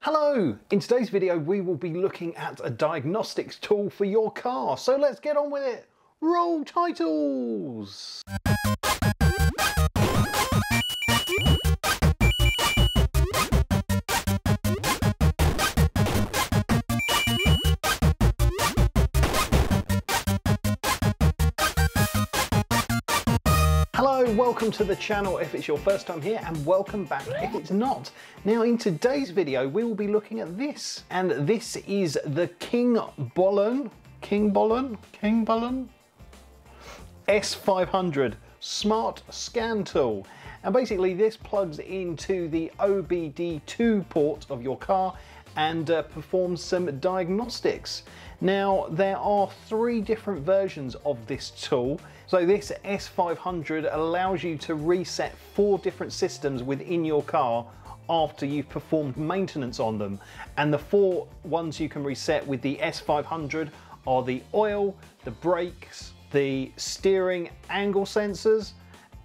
Hello! In today's video we will be looking at a diagnostics tool for your car, so let's get on with it! Roll titles! Hello, welcome to the channel if it's your first time here, and welcome back if it's not. Now in today's video we will be looking at this, and this is the Kingbolen S500 Smart Scan Tool. And basically this plugs into the OBD2 port of your car and performs some diagnostics. Now there are three different versions of this tool. So this S500 allows you to reset 4 different systems within your car after you've performed maintenance on them. And the 4 ones you can reset with the S500 are the oil, the brakes, the steering angle sensors,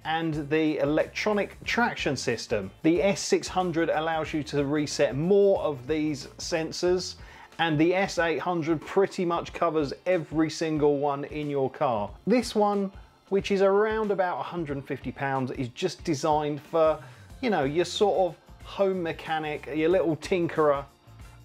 and the electronic traction system. The S600 allows you to reset more of these sensors, and the S800 pretty much covers every single one in your car. This one, which is around about £150, is just designed for, you know, your sort of home mechanic, your little tinkerer,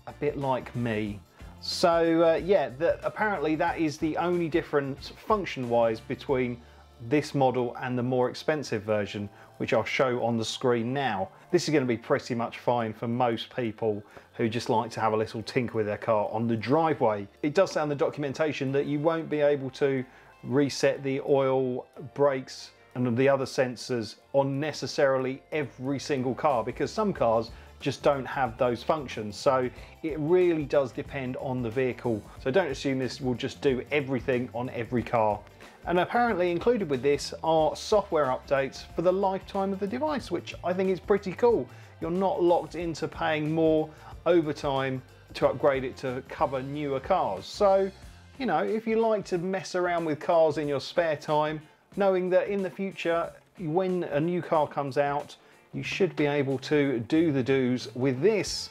a bit like me. So yeah, apparently that is the only difference function-wise between this model and the more expensive version, which I'll show on the screen now. This is going to be pretty much fine for most people who just like to have a little tinker with their car on the driveway. It does say on the documentation that you won't be able to reset the oil, brakes and the other sensors on necessarily every single car, because some cars just don't have those functions. So it really does depend on the vehicle. So don't assume this will just do everything on every car. And apparently included with this are software updates for the lifetime of the device, which I think is pretty cool. You're not locked into paying more over time to upgrade it to cover newer cars. So, you know, if you like to mess around with cars in your spare time, knowing that in the future, when a new car comes out, you should be able to do the do's with this.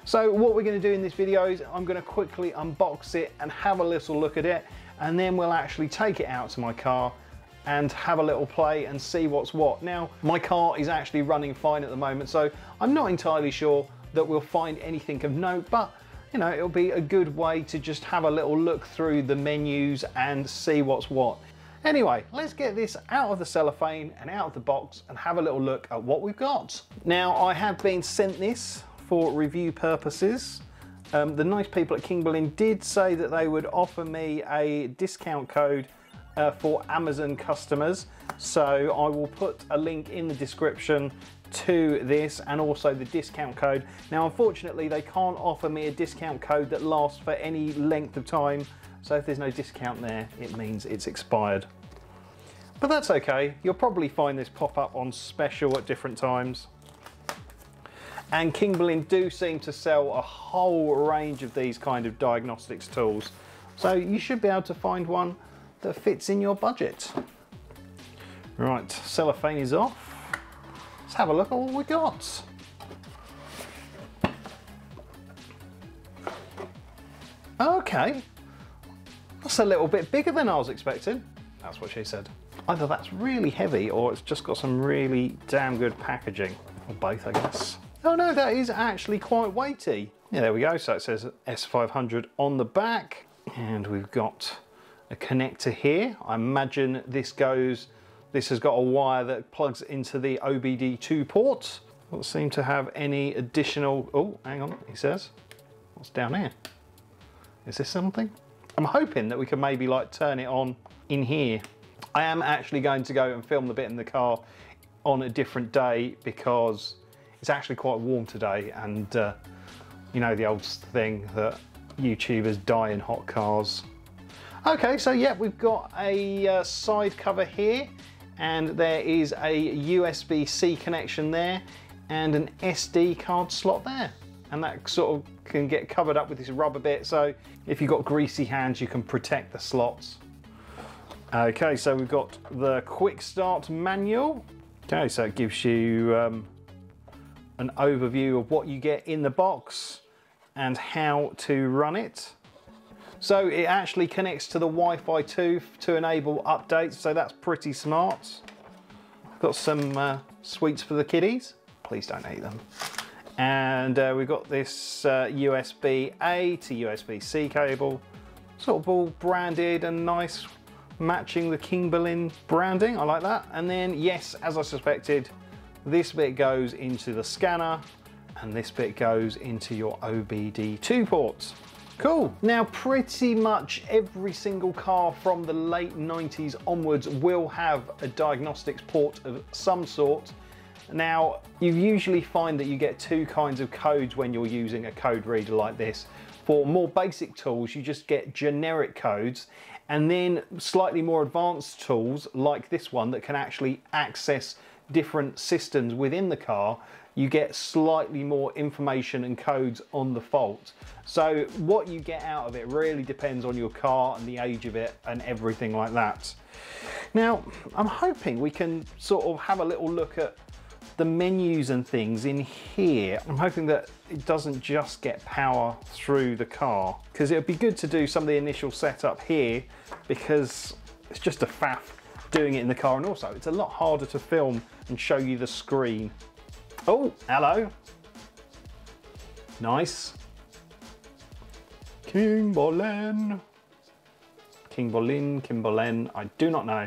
So what we're going to do in this video is I'm going to quickly unbox it and have a little look at it, and then we'll actually take it out to my car and have a little play and see what's what. Now, my car is actually running fine at the moment, so I'm not entirely sure that we'll find anything of note, but you know, it'll be a good way to just have a little look through the menus and see what's what. Anyway, let's get this out of the cellophane and out of the box and have a little look at what we've got. Now, I have been sent this for review purposes. The nice people at Kingbolen did say that they would offer me a discount code for Amazon customers. So I will put a link in the description to this and also the discount code. Now, unfortunately, they can't offer me a discount code that lasts for any length of time. So if there's no discount there, it means it's expired. But that's okay. You'll probably find this pop up on special at different times. And Kingbolen do seem to sell a whole range of these kind of diagnostics tools. So you should be able to find one that fits in your budget. Right, cellophane is off. Let's have a look at what we got. Okay. That's a little bit bigger than I was expecting. That's what she said. Either that's really heavy or it's just got some really damn good packaging. Or both, I guess. Oh no, that is actually quite weighty. Yeah, there we go. So it says S500 on the back. And we've got a connector here. I imagine this has got a wire that plugs into the OBD2 port. Doesn't seem to have any additional, oh, hang on, he says. What's down here? Is this something? I'm hoping that we can maybe like turn it on in here. I am actually going to go and film the bit in the car on a different day because it's actually quite warm today, and you know the old thing that YouTubers die in hot cars. Okay, so yeah, we've got a side cover here, and there is a USB-C connection there and an SD card slot there. And that sort of can get covered up with this rubber bit, so if you've got greasy hands you can protect the slots. Okay, so we've got the quick start manual. Okay, so it gives you an overview of what you get in the box. and how to run it. So it actually connects to the Wi-Fi 2 to enable updates, so that's pretty smart. Got some sweets for the kiddies. Please don't eat them. And we've got this USB-A to USB-C cable, sort of all branded and nice, matching the Kingbolen branding. I like that. And then, yes, as I suspected, this bit goes into the scanner and this bit goes into your OBD2 ports. Cool. Now, pretty much every single car from the late 90s onwards will have a diagnostics port of some sort. Now, you usually find that you get two kinds of codes when you're using a code reader like this. For more basic tools, you just get generic codes, and then slightly more advanced tools like this one that can actually access different systems within the car, you get slightly more information and codes on the fault. So what you get out of it really depends on your car and the age of it and everything like that. Now, I'm hoping we can sort of have a little look at the menus and things in here. I'm hoping that it doesn't just get power through the car, because it would be good to do some of the initial setup here, because it's just a faff doing it in the car, and also it's a lot harder to film and show you the screen. Oh, hello. Nice. Kingbolen. Kingbolen, I do not know.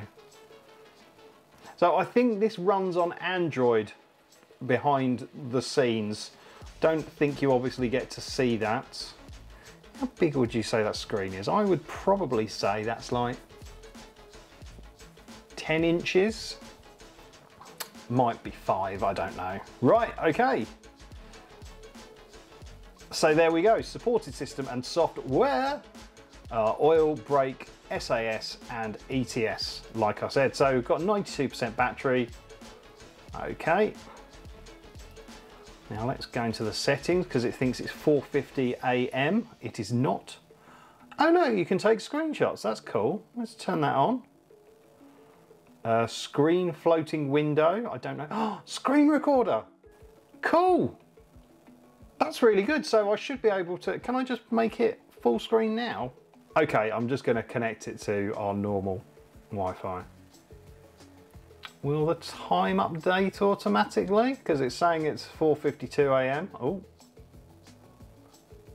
So I think this runs on Android behind the scenes. Don't think you obviously get to see that. How big would you say that screen is? I would probably say that's like 10 inches. Might be 5, I don't know. Right, okay. So there we go, supported system and software, oil, brake, SAS and ETS, like I said. So we've got 92% battery. Okay. Now let's go into the settings, because it thinks it's 4:50 AM. It is not. Oh no, you can take screenshots. That's cool. Let's turn that on. Screen floating window. I don't know. Oh, screen recorder. Cool. That's really good. So I should be able to, can I just make it full screen now? Okay, I'm just going to connect it to our normal Wi-Fi. Will the time update automatically? Because it's saying it's 4:52 AM. Oh.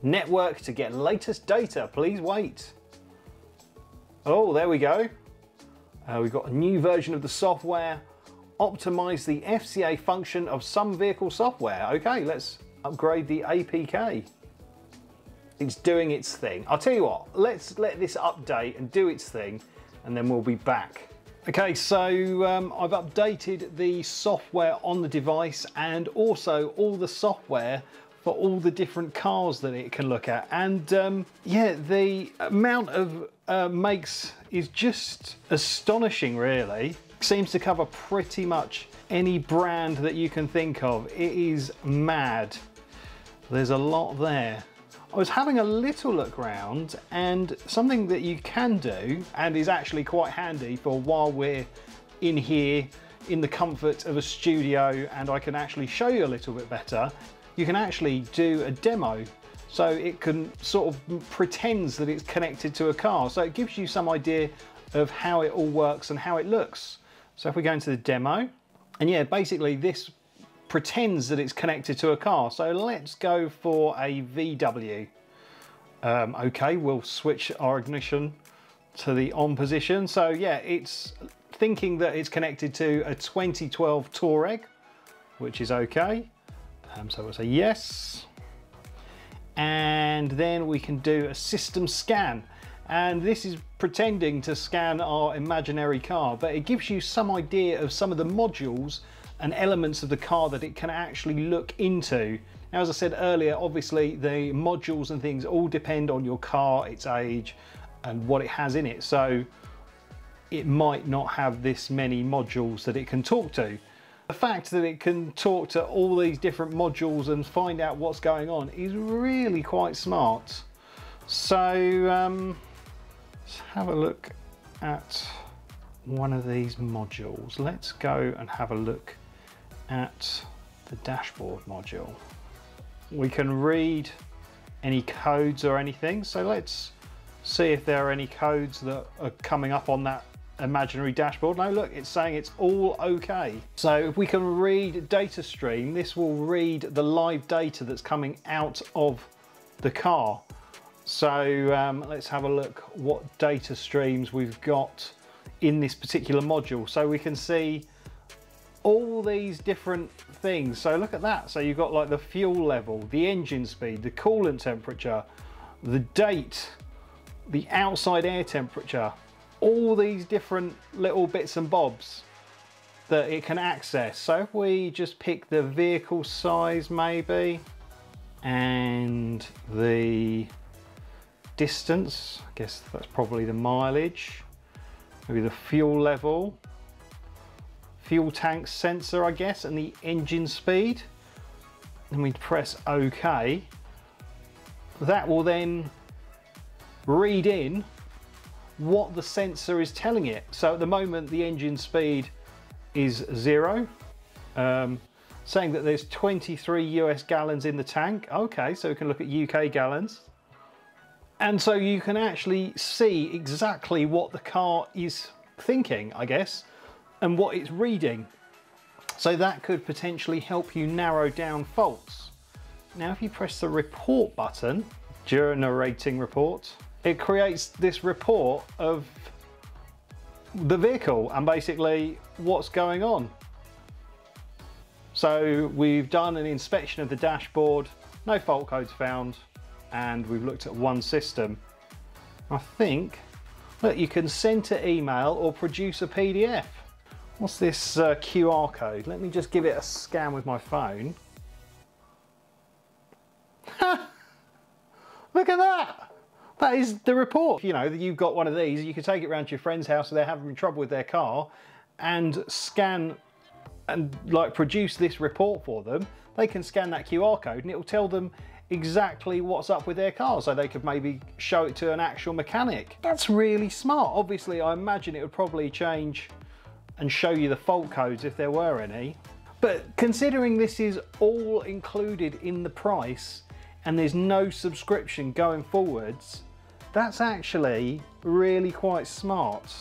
Network to get latest data. Please wait. Oh, there we go. We've got a new version of the software. Optimize the FCA function of some vehicle software. Okay, let's upgrade the APK. It's doing its thing. I'll tell you what, let's let this update and do its thing, and then we'll be back. Okay, so I've updated the software on the device and also all the software for all the different cars that it can look at. And yeah, the amount of makes is just astonishing, really. Seems to cover pretty much any brand that you can think of. It is mad. There's a lot there. I was having a little look around, and something that you can do, and is actually quite handy for while we're in here in the comfort of a studio and I can actually show you a little bit better, you can actually do a demo. So it can sort of pretends that it's connected to a car. So it gives you some idea of how it all works and how it looks. So if we go into the demo, and yeah, basically this pretends that it's connected to a car. So let's go for a VW. Okay, we'll switch our ignition to the on position. So yeah, it's thinking that it's connected to a 2012 Touareg, which is okay. So we'll say yes. And then we can do a system scan. And this is pretending to scan our imaginary car, but it gives you some idea of some of the modules and elements of the car that it can actually look into. Now, as I said earlier, obviously the modules and things all depend on your car, its age, and what it has in it. So it might not have this many modules that it can talk to. The fact that it can talk to all these different modules and find out what's going on is really quite smart. So let's have a look at one of these modules. Let's go and have a look at the dashboard module. We can read any codes or anything. So let's see if there are any codes that are coming up on that imaginary dashboard. No, look, it's saying it's all okay. So if we can read data stream, this will read the live data that's coming out of the car. So let's have a look what data streams we've got in this particular module. So we can see all these different things. So look at that. So you've got like the fuel level, the engine speed, the coolant temperature, the date, the outside air temperature, all these different little bits and bobs that it can access. So if we just pick the vehicle size maybe, and the distance, I guess that's probably the mileage, maybe the fuel level, fuel tank sensor I guess, and the engine speed, and we press OK. That will then read in what the sensor is telling it. So at the moment the engine speed is 0, saying that there's 23 US gallons in the tank. Okay, so we can look at UK gallons. And so you can actually see exactly what the car is thinking, I guess, and what it's reading. So that could potentially help you narrow down faults. Now, if you press the report button, generating report, it creates this report of the vehicle and basically what's going on. So we've done an inspection of the dashboard, no fault codes found, and we've looked at one system. I think, look, you can send to email or produce a PDF. What's this QR code? Let me just give it a scan with my phone. Look at that! That is the report. You know, you've got one of these, you can take it around to your friend's house if they're having trouble with their car and scan and like produce this report for them. They can scan that QR code and it will tell them exactly what's up with their car, so they could maybe show it to an actual mechanic. That's really smart. Obviously, I imagine it would probably change and show you the fault codes if there were any. But considering this is all included in the price and there's no subscription going forwards, that's actually really quite smart.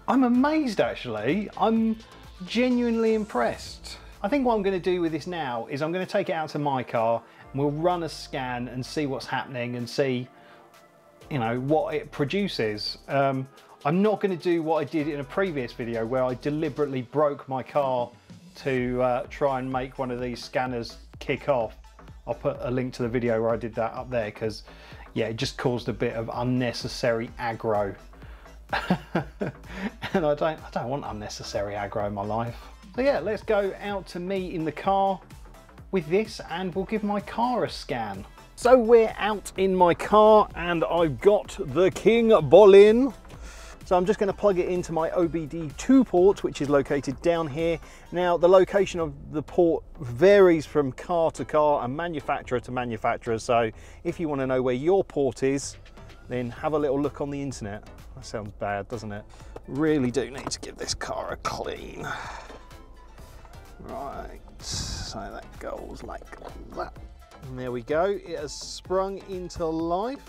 I'm amazed actually. I'm genuinely impressed. I think what I'm going to do with this now is I'm going to take it out to my car and we'll run a scan and see what's happening and see, you know, what it produces. I'm not going to do what I did in a previous video where I deliberately broke my car to try and make one of these scanners kick off. I'll put a link to the video where I did that up there because, yeah, it just caused a bit of unnecessary aggro. And I don't want unnecessary aggro in my life. So yeah, let's go out to me in the car with this and we'll give my car a scan. So we're out in my car and I've got the Kingbolen. So I'm just going to plug it into my OBD2 port, which is located down here. Now, the location of the port varies from car to car and manufacturer to manufacturer. So if you want to know where your port is, then have a little look on the internet. That sounds bad, doesn't it? Really do need to give this car a clean. Right, so that goes like that. And there we go, it has sprung into life.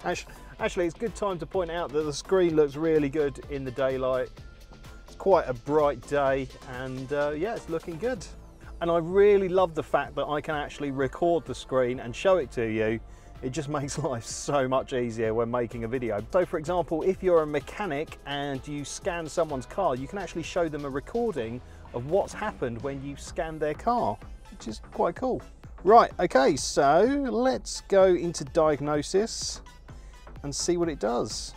Actually, it's a good time to point out that the screen looks really good in the daylight. It's quite a bright day and yeah, it's looking good. And I really love the fact that I can actually record the screen and show it to you. It just makes life so much easier when making a video. So for example, if you're a mechanic and you scan someone's car, you can actually show them a recording of what's happened when you scanned their car, which is quite cool. Right, okay, so let's go into Diagnosis and see what it does.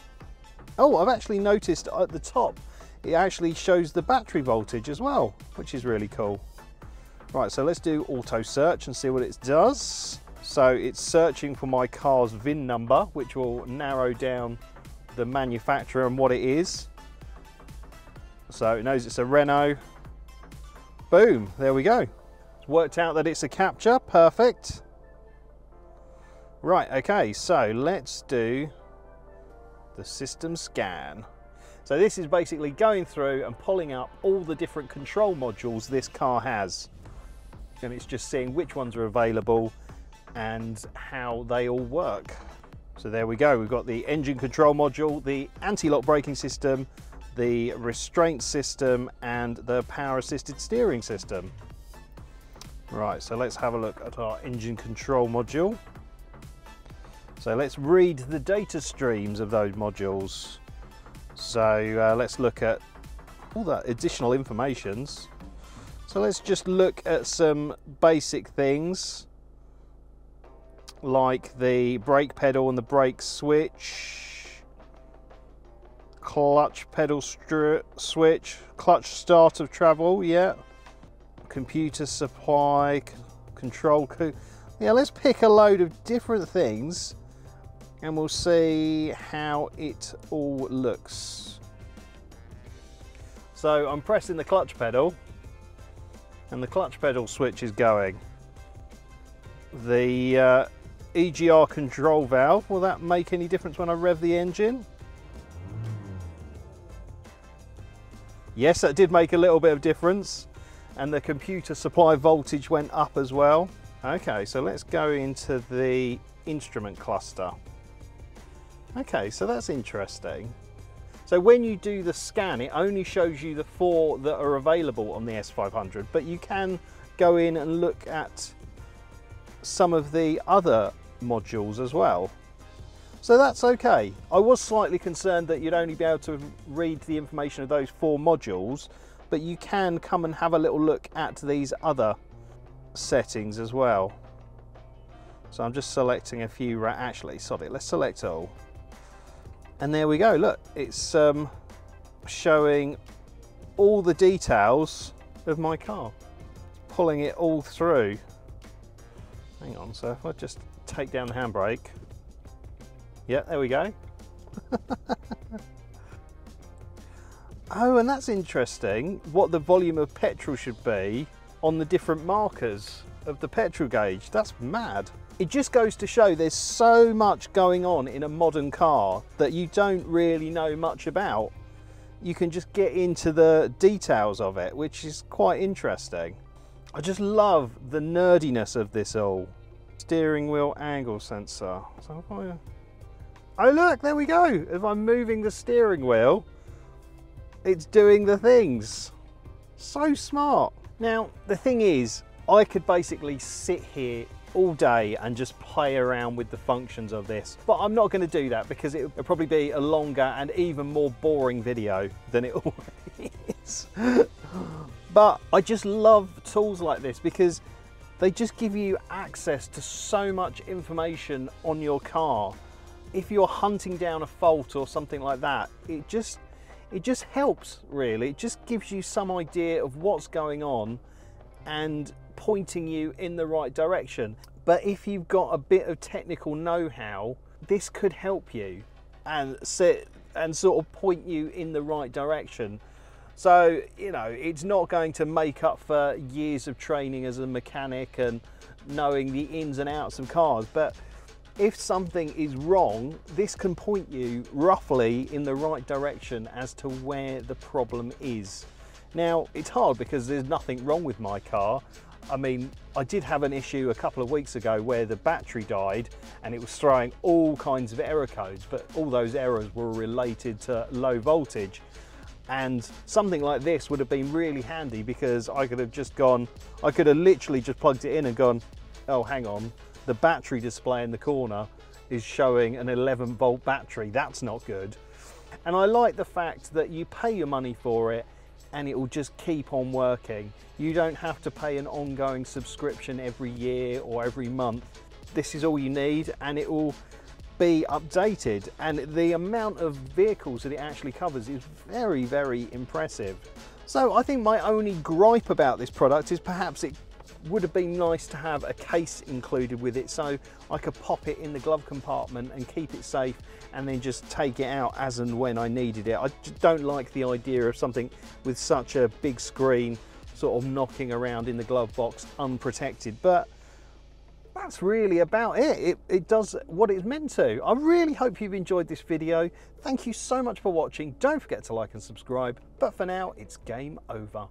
Oh, I've actually noticed at the top, it actually shows the battery voltage as well, which is really cool. Right, so let's do auto search and see what it does. So it's searching for my car's VIN number, which will narrow down the manufacturer and what it is. So it knows it's a Renault. Boom, there we go. It's worked out that it's a capture, perfect. Right, okay, so let's do the system scan. So this is basically going through and pulling up all the different control modules this car has. And it's just seeing which ones are available and how they all work. So there we go, we've got the engine control module, the anti-lock braking system, the restraint system, and the power assisted steering system. Right, so let's have a look at our engine control module. So let's read the data streams of those modules. So let's look at all that additional informations. So let's just look at some basic things like the brake pedal and the brake switch, clutch pedal switch, clutch start of travel, yeah, computer supply, control. Yeah, let's pick a load of different things and we'll see how it all looks. So I'm pressing the clutch pedal and the clutch pedal switch is going. The EGR control valve, will that make any difference when I rev the engine? Yes, that did make a little bit of difference, and the computer supply voltage went up as well. Okay, so let's go into the instrument cluster. Okay, so that's interesting. So when you do the scan, it only shows you the 4 that are available on the S500, but you can go in and look at some of the other modules as well. So that's okay. I was slightly concerned that you'd only be able to read the information of those 4 modules, but you can come and have a little look at these other settings as well. So I'm just selecting a few, actually, sod it, let's select all. And there we go, look, it's showing all the details of my car. Pulling it all through. Hang on, so if I just take down the handbrake. Yeah, there we go. Oh, and that's interesting, what the volume of petrol should be on the different markers of the petrol gauge. That's mad. It just goes to show there's so much going on in a modern car that you don't really know much about. You can just get into the details of it, which is quite interesting. I just love the nerdiness of this all. Steering wheel angle sensor. So if I... Oh look, there we go. If I'm moving the steering wheel, it's doing the things. So smart. Now, the thing is, I could basically sit here all day and just play around with the functions of this, but I'm not going to do that because it would probably be a longer and even more boring video than it already is. But I just love tools like this because they just give you access to so much information on your car. If you're hunting down a fault or something like that, it just helps really. It just gives you some idea of what's going on and pointing you in the right direction. But if you've got a bit of technical know-how, this could help you and sit and sort of point you in the right direction. So, you know, it's not going to make up for years of training as a mechanic and knowing the ins and outs of cars, but if something is wrong, this can point you roughly in the right direction as to where the problem is. Now, it's hard because there's nothing wrong with my car. I mean, I did have an issue a couple of weeks ago where the battery died and it was throwing all kinds of error codes, but all those errors were related to low voltage. And something like this would have been really handy because I could have just gone, I could have literally just plugged it in and gone, oh, hang on, the battery display in the corner is showing an 11-volt battery. That's not good. And I like the fact that you pay your money for it and it will just keep on working. You don't have to pay an ongoing subscription every year or every month. This is all you need and it will be updated, and the amount of vehicles that it actually covers is very, very impressive. So I think my only gripe about this product is perhaps it would have been nice to have a case included with it so I could pop it in the glove compartment and keep it safe and then just take it out as and when I needed it. I just don't like the idea of something with such a big screen sort of knocking around in the glove box unprotected, but that's really about it. It does what it's meant to. I really hope you've enjoyed this video. Thank you so much for watching. Don't forget to like and subscribe, but for now it's game over.